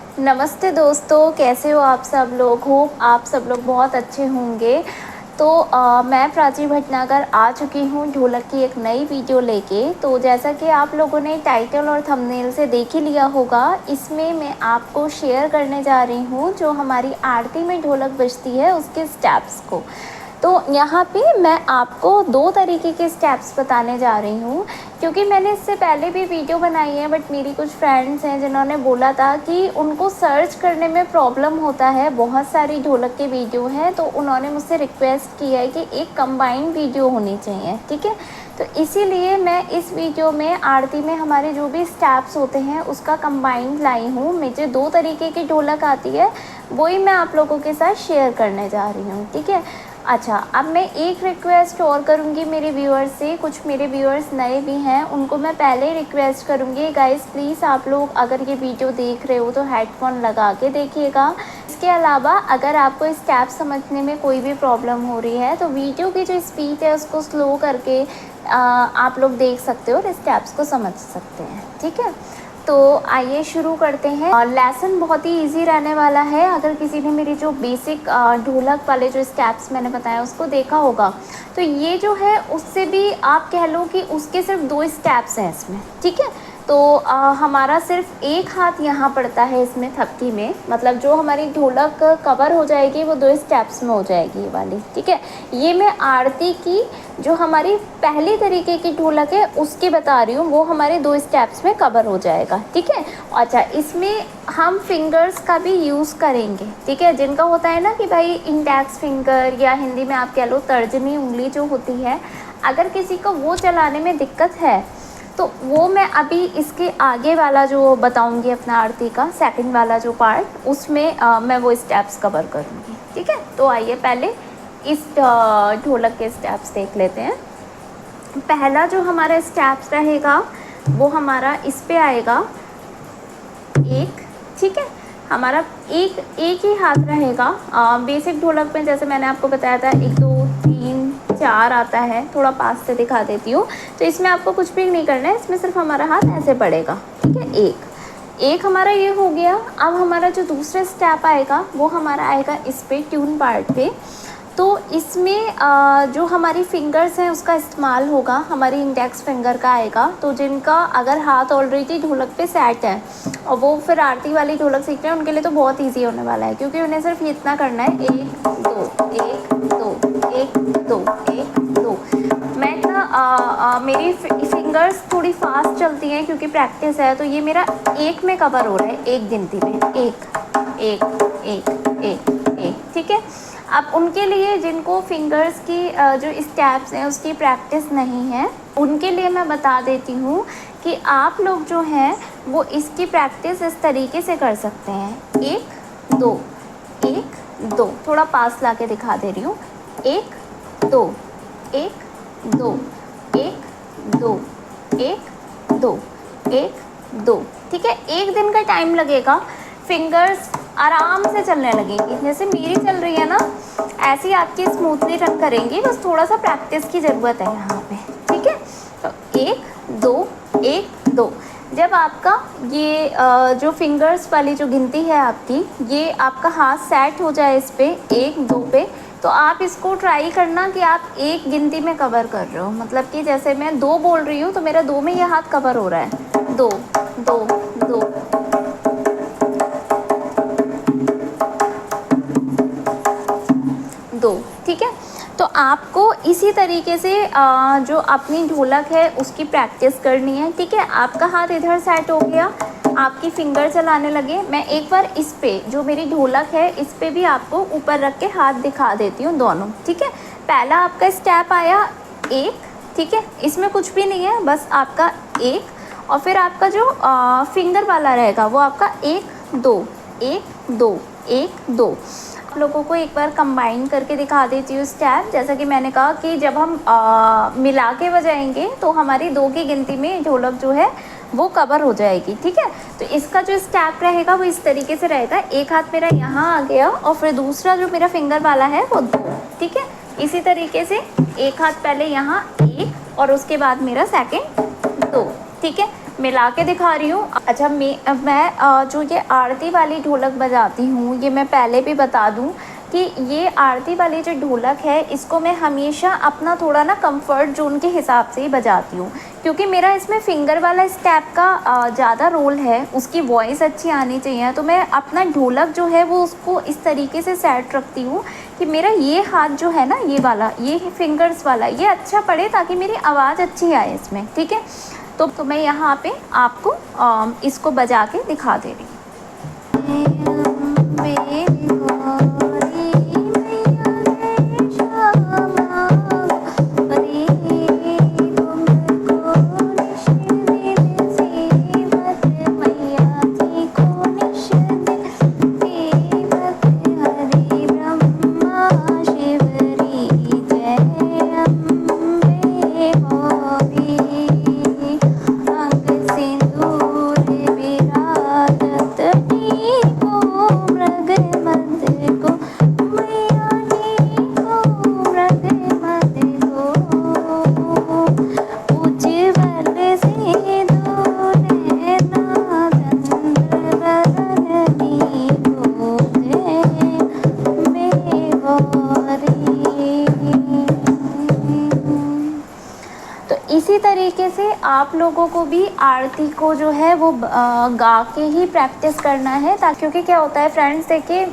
नमस्ते दोस्तों, कैसे हो आप सब लोग। होप आप सब लोग बहुत अच्छे होंगे। तो मैं प्राची भटनागर आ चुकी हूँ ढोलक की एक नई वीडियो लेके। तो जैसा कि आप लोगों ने टाइटल और थंबनेल से देख ही लिया होगा, इसमें मैं आपको शेयर करने जा रही हूँ जो हमारी आरती में ढोलक बजती है उसके स्टेप्स को। तो यहाँ पे मैं आपको 2 तरीके के स्टेप्स बताने जा रही हूँ, क्योंकि मैंने इससे पहले भी वीडियो बनाई है, बट मेरी कुछ फ्रेंड्स हैं जिन्होंने बोला था कि उनको सर्च करने में प्रॉब्लम होता है। बहुत सारी ढोलक के वीडियो हैं, तो उन्होंने मुझसे रिक्वेस्ट की है कि एक कंबाइंड वीडियो होनी चाहिए, ठीक है। तो इसीलिए मैं इस वीडियो में आरती में हमारे जो भी स्टेप्स होते हैं उसका कंबाइंड लाई हूँ। मुझे 2 तरीके की ढोलक आती है, वही मैं आप लोगों के साथ शेयर करने जा रही हूँ, ठीक है। अच्छा, अब मैं एक रिक्वेस्ट और करूँगी मेरे व्यूअर्स से। कुछ मेरे व्यूअर्स नए भी हैं, उनको मैं पहले ही रिक्वेस्ट करूँगी, गाइस प्लीज़ आप लोग अगर ये वीडियो देख रहे हो तो हेडफोन लगा के देखिएगा। इसके अलावा अगर आपको स्टेप समझने में कोई भी प्रॉब्लम हो रही है तो वीडियो की जो स्पीड है उसको स्लो करके आप लोग देख सकते हो और स्टेप्स को समझ सकते हैं, ठीक है। तो आइए शुरू करते हैं। लेसन बहुत ही इजी रहने वाला है। अगर किसी ने मेरी जो बेसिक ढोलक वाले जो स्टेप्स मैंने बताया उसको देखा होगा, तो ये जो है उससे भी आप कह लो कि उसके सिर्फ 2 स्टेप्स हैं इसमें, ठीक है। तो हमारा सिर्फ एक हाथ यहाँ पड़ता है इसमें थपकी में, मतलब जो हमारी ढोलक कवर हो जाएगी वो 2 स्टेप्स में हो जाएगी ये वाली, ठीक है। ये मैं आरती की जो हमारी पहली तरीके की ढोलक है उसकी बता रही हूँ, वो हमारे 2 स्टेप्स में कवर हो जाएगा, ठीक है। अच्छा, इसमें हम फिंगर्स का भी यूज़ करेंगे, ठीक है। जिनका होता है ना कि भाई इंडेक्स फिंगर या हिंदी में आप कह लो तर्जनी उंगली जो होती है, अगर किसी को वो चलाने में दिक्कत है तो वो मैं अभी इसके आगे वाला जो बताऊंगी अपना आरती का सेकंड वाला जो पार्ट, उसमें मैं वो स्टेप्स कवर करूंगी, ठीक है। तो आइए पहले इस ढोलक के स्टेप्स देख लेते हैं। पहला जो हमारा स्टेप्स रहेगा वो हमारा इस पे आएगा एक, ठीक है। हमारा एक ही हाथ रहेगा। बेसिक ढोलक में जैसे मैंने आपको बताया था 1 2 3 4 आता है, थोड़ा पास से दिखा देती हूँ। तो इसमें आपको कुछ भी नहीं करना है, इसमें सिर्फ हमारा हाथ ऐसे पड़ेगा, ठीक है। एक हमारा ये हो गया। अब हमारा जो दूसरा स्टेप आएगा वो हमारा आएगा इस पे ट्यून पार्ट पे। तो इसमें जो हमारी फिंगर्स हैं उसका इस्तेमाल होगा, हमारी इंडेक्स फिंगर का आएगा। तो जिनका अगर हाथ ऑलरेडी ढोलक पे सेट है और वो फिर आरती वाली ढोलक सीख रहे हैं, उनके लिए तो बहुत इजी होने वाला है, क्योंकि उन्हें सिर्फ इतना करना है 1 2 1 2 1 2 1 2। मैं ना मेरी फिंगर्स थोड़ी फास्ट चलती हैं क्योंकि प्रैक्टिस है, तो ये मेरा 1 में कवर हो रहा है, 1 गिनती में 1 1 1 1 1, ठीक है। अब उनके लिए जिनको फिंगर्स की जो स्टेप्स हैं उसकी प्रैक्टिस नहीं है, उनके लिए मैं बता देती हूँ कि आप लोग जो हैं वो इसकी प्रैक्टिस इस तरीके से कर सकते हैं। 1 2 1 2, थोड़ा पास ला के दिखा दे रही हूँ। 1 2 1 2 1 2 1 2 1 2, ठीक है। 1 दिन का टाइम लगेगा, फिंगर्स आराम से चलने लगेंगी, जैसे मेरी चल रही है ना ऐसे ही आपकी स्मूथली रन करेंगी, बस थोड़ा सा प्रैक्टिस की ज़रूरत है यहाँ पे, ठीक है। तो 1 2 1 2, जब आपका ये जो फिंगर्स वाली जो गिनती है आपकी, ये आपका हाथ सेट हो जाए इस पे 1 2 पे, तो आप इसको ट्राई करना कि आप 1 गिनती में कवर कर रहे हो। मतलब कि जैसे मैं 2 बोल रही हूँ तो मेरा 2 में ये हाथ कवर हो रहा है, 2 2 2 2, ठीक है। तो आपको इसी तरीके से जो अपनी ढोलक है उसकी प्रैक्टिस करनी है, ठीक है। आपका हाथ इधर सेट हो गया, आपकी फिंगर चलाने लगे। मैं एक बार इस पे जो मेरी ढोलक है इस पे भी आपको ऊपर रख के हाथ दिखा देती हूँ दोनों, ठीक है। पहला आपका स्टेप आया 1, ठीक है, इसमें कुछ भी नहीं है, बस आपका 1, और फिर आपका जो फिंगर वाला रहेगा वो आपका 1 2 1 2 1 2। आप लोगों को एक बार कंबाइन करके दिखा देती हूँ स्टेप। जैसा कि मैंने कहा कि जब हम मिला के बजाएंगे तो हमारी 2 की गिनती में ढोलक जो है वो कवर हो जाएगी, ठीक है। तो इसका जो स्टेप रहेगा वो इस तरीके से रहेगा। एक हाथ मेरा यहाँ आ गया और फिर दूसरा जो मेरा फिंगर वाला है वो 2, ठीक है। इसी तरीके से एक हाथ पहले यहाँ 1 और उसके बाद मेरा सेकंड 2, ठीक है। मिला के दिखा रही हूँ। अच्छा मैं जो ये आरती वाली ढोलक बजाती हूँ, ये मैं पहले भी बता दूँ कि ये आरती वाली जो ढोलक है इसको मैं हमेशा अपना थोड़ा ना कंफर्ट जोन के हिसाब से ही बजाती हूँ, क्योंकि मेरा इसमें फिंगर वाला स्टेप का ज़्यादा रोल है, उसकी वॉइस अच्छी आनी चाहिए। तो मैं अपना ढोलक जो है वो उसको इस तरीके से सेट रखती हूँ कि मेरा ये हाथ जो है ना, ये वाला, ये फिंगर्स वाला, ये अच्छा पड़े ताकि मेरी आवाज़ अच्छी आए इसमें। ठीक है, तो मैं यहाँ पे आपको इसको बजा के दिखा दे रही हूँ। इसी तरीके से आप लोगों को भी आरती को जो है वो गा के ही प्रैक्टिस करना है, ताकि क्योंकि क्या होता है फ्रेंड्स, देखिए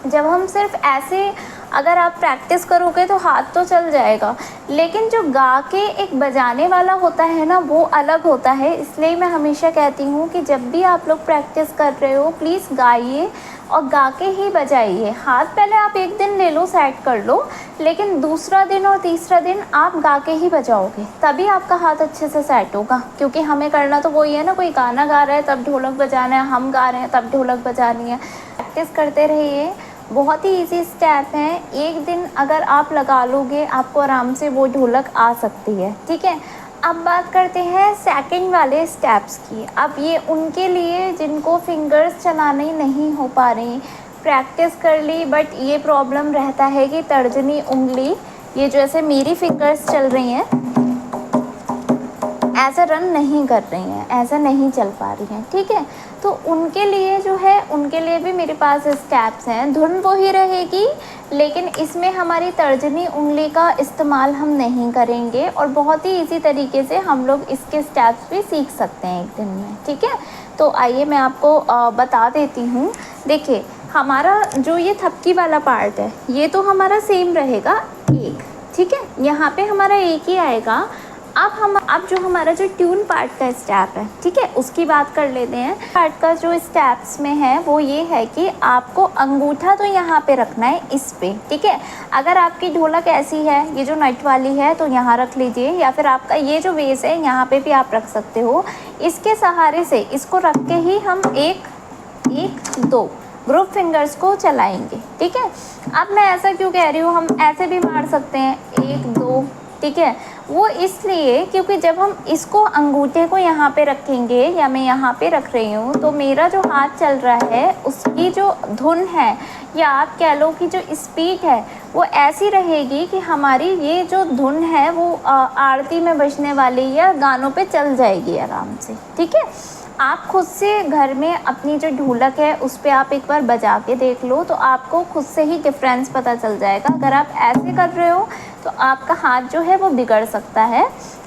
जब हम सिर्फ ऐसे अगर आप प्रैक्टिस करोगे तो हाथ तो चल जाएगा, लेकिन जो गा के एक बजाने वाला होता है ना, वो अलग होता है। इसलिए मैं हमेशा कहती हूँ कि जब भी आप लोग प्रैक्टिस कर रहे हो प्लीज़ गाइए और गा के ही बजाइए। हाथ पहले आप एक दिन ले लो, सेट कर लो, लेकिन दूसरा दिन और तीसरा दिन आप गा के ही बजाओगे, तभी आपका हाथ अच्छे से सेट होगा। क्योंकि हमें करना तो वही है ना, कोई गाना गा रहा है तब ढोलक बजाना है, हम गा रहे हैं तब ढोलक बजानी है। प्रैक्टिस करते रहिए, बहुत ही इजी स्टेप हैं। एक दिन अगर आप लगा लोगे आपको आराम से वो ढोलक आ सकती है। ठीक है, अब बात करते हैं सेकंड वाले स्टेप्स की। अब ये उनके लिए जिनको फिंगर्स चलाने नहीं हो पा रही, प्रैक्टिस कर ली बट ये प्रॉब्लम रहता है कि तर्जनी उंगली, ये जैसे मेरी फिंगर्स चल रही हैं ऐसा रन नहीं कर रही हैं, ऐसा नहीं चल पा रही हैं। ठीक है, तो उनके लिए जो है, उनके लिए भी मेरे पास स्टेप्स हैं। धुन वही रहेगी, लेकिन इसमें हमारी तर्जनी उंगली का इस्तेमाल हम नहीं करेंगे और बहुत ही इजी तरीके से हम लोग इसके स्टेप्स भी सीख सकते हैं एक दिन में। ठीक है, तो आइए मैं आपको बता देती हूँ। देखिए, हमारा जो ये थपकी वाला पार्ट है ये तो हमारा सेम रहेगा एक। ठीक है, यहाँ पे हमारा एक ही आएगा। अब जो हमारा जो ट्यून पार्ट का स्टेप है, ठीक है, उसकी बात कर लेते हैं। पार्ट का जो स्टेप्स में है वो ये है कि आपको अंगूठा तो यहाँ पे रखना है इस पे। ठीक है, अगर आपकी ढोलक ऐसी है, ये जो नट वाली है, तो यहाँ रख लीजिए, या फिर आपका ये जो बेस है यहाँ पे भी आप रख सकते हो। इसके सहारे से इसको रख के ही हम एक दो ग्रुप फिंगर्स को चलाएंगे। ठीक है, अब मैं ऐसा क्यों कह रही हूँ, हम ऐसे भी मार सकते हैं 1 2। ठीक है, वो इसलिए क्योंकि जब हम इसको अंगूठे को यहाँ पे रखेंगे, या मैं यहाँ पे रख रही हूँ, तो मेरा जो हाथ चल रहा है उसकी जो धुन है, या आप कह लो कि जो स्पीड है, वो ऐसी रहेगी कि हमारी ये जो धुन है वो आरती में बजने वाली या गानों पे चल जाएगी आराम से। ठीक है, आप खुद से घर में अपनी जो ढोलक है उस पर आप एक बार बजा के देख लो, तो आपको खुद से ही डिफरेंस पता चल जाएगा। अगर आप ऐसे कर रहे हो तो आपका हाथ जो है वो बिगड़ सकता है,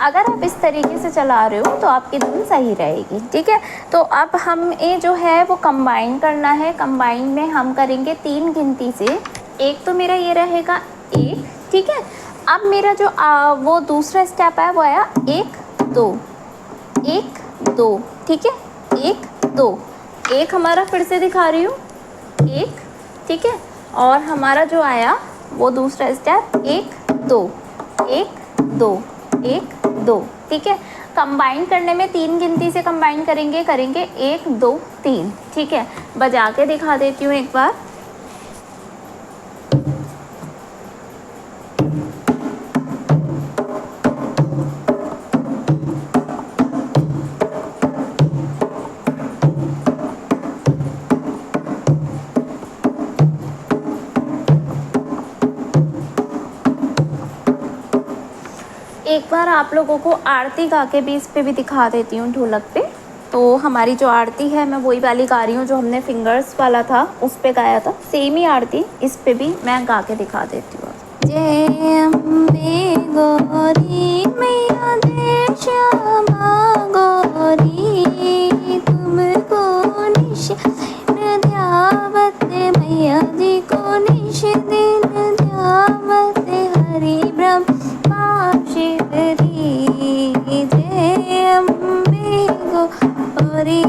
अगर आप इस तरीके से चला रहे हो तो आपकी धुन सही रहेगी। ठीक है, तो अब हम ये जो है वो कंबाइन करना है। कंबाइन में हम करेंगे 3 गिनती से। एक तो मेरा ये रहेगा 1। ठीक है, अब मेरा जो वो दूसरा स्टेप है वो आया 1 2 1 2। ठीक है, 1 2 1 हमारा, फिर से दिखा रही हूँ 1। ठीक है, और हमारा जो आया वो दूसरा स्टेप 1 2 1 2 1 2। ठीक है, कंबाइन करने में 3 गिनती से कंबाइन करेंगे 1 2 3। ठीक है, बजा के दिखा देती हूँ एक बार। एक बार आप लोगों को आरती गा के भी इस पे भी दिखा देती हूँ ढोलक पे। तो हमारी जो आरती है मैं वही वाली गा रही हूँ जो हमने फिंगर्स वाला था उस पे गाया था, सेम ही आरती इस पे भी मैं गा के दिखा देती हूँ। जय अम्बे गौरी मैया जय श्यामा गौरी, तुमको निश दिन ध्यावत मैया जी को निश दिन ध्यावत हरि ब्रह्मा शिवरी, जय अम्बे गौरी।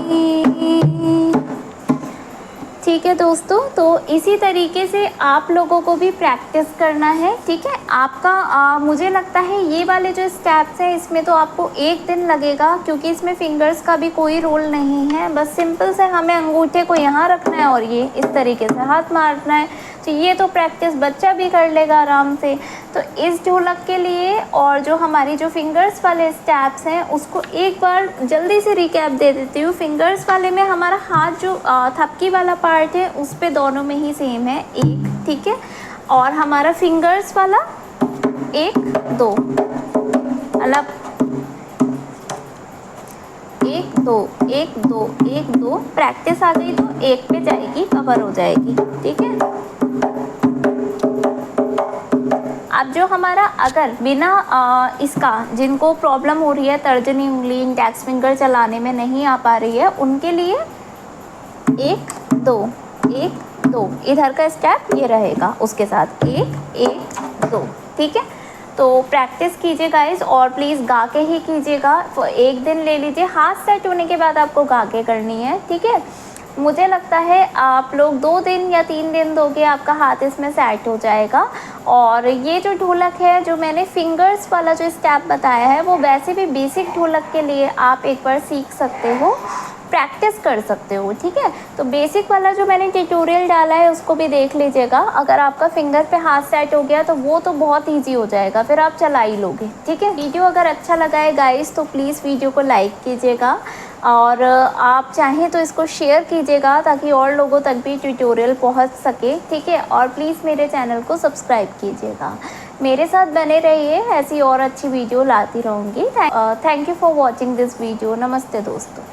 ठीक है दोस्तों, तो इसी तरीके से आप लोगों को भी प्रैक्टिस करना है। ठीक है, आपका मुझे लगता है ये वाले जो स्टेप्स हैं इसमें तो आपको एक दिन लगेगा, क्योंकि इसमें फिंगर्स का भी कोई रोल नहीं है। बस सिंपल से हमें अंगूठे को यहाँ रखना है और ये इस तरीके से हाथ मारना है। तो ये तो प्रैक्टिस बच्चा भी कर लेगा आराम से। तो इस ढोलक के लिए और जो हमारी जो फिंगर्स वाले स्टेप्स हैं उसको एक बार जल्दी से रिकैप दे देती हूँ। फिंगर्स वाले में हमारा हाथ जो थपकी वाला पार्ट है उस पे दोनों में ही सेम है एक, ठीक है। और हमारा फिंगर्स वाला 1 2 मतलब 1 2 1 2 1 2। प्रैक्टिस आ गई तो एक पे जाएगी, कवर हो जाएगी, ठीक है। अब जो हमारा अगर बिना इसका जिनको प्रॉब्लम हो रही है तर्जनी उंगली इंडेक्स फिंगर चलाने में नहीं आ पा रही है उनके लिए 1 2 1 2 इधर का स्टेप ये रहेगा, उसके साथ 1 1 2, ठीक है। तो प्रैक्टिस कीजिए गाइस और प्लीज़ गा के ही कीजिएगा। एक दिन ले लीजिए, हाथ सेट होने के बाद आपको गा के करनी है, ठीक है। मुझे लगता है आप लोग 2 दिन या 3 दिन दोगे आपका हाथ इसमें सेट हो जाएगा। और ये जो ढोलक है जो मैंने फिंगर्स वाला जो स्टेप बताया है वो वैसे भी बेसिक ढोलक के लिए आप एक बार सीख सकते हो, प्रैक्टिस कर सकते हो, ठीक है। तो बेसिक वाला जो मैंने ट्यूटोरियल डाला है उसको भी देख लीजिएगा। अगर आपका फिंगर पे हाथ सेट हो गया तो वो तो बहुत ईजी हो जाएगा, फिर आप चला ही लोगे, ठीक है। वीडियो अगर अच्छा लगा है गाइस तो प्लीज़ वीडियो को लाइक कीजिएगा और आप चाहें तो इसको शेयर कीजिएगा ताकि और लोगों तक भी ट्यूटोरियल पहुंच सके, ठीक है। और प्लीज़ मेरे चैनल को सब्सक्राइब कीजिएगा, मेरे साथ बने रहिए, ऐसी और अच्छी वीडियो लाती रहूँगी। Thank you for watching this video. नमस्ते दोस्तों।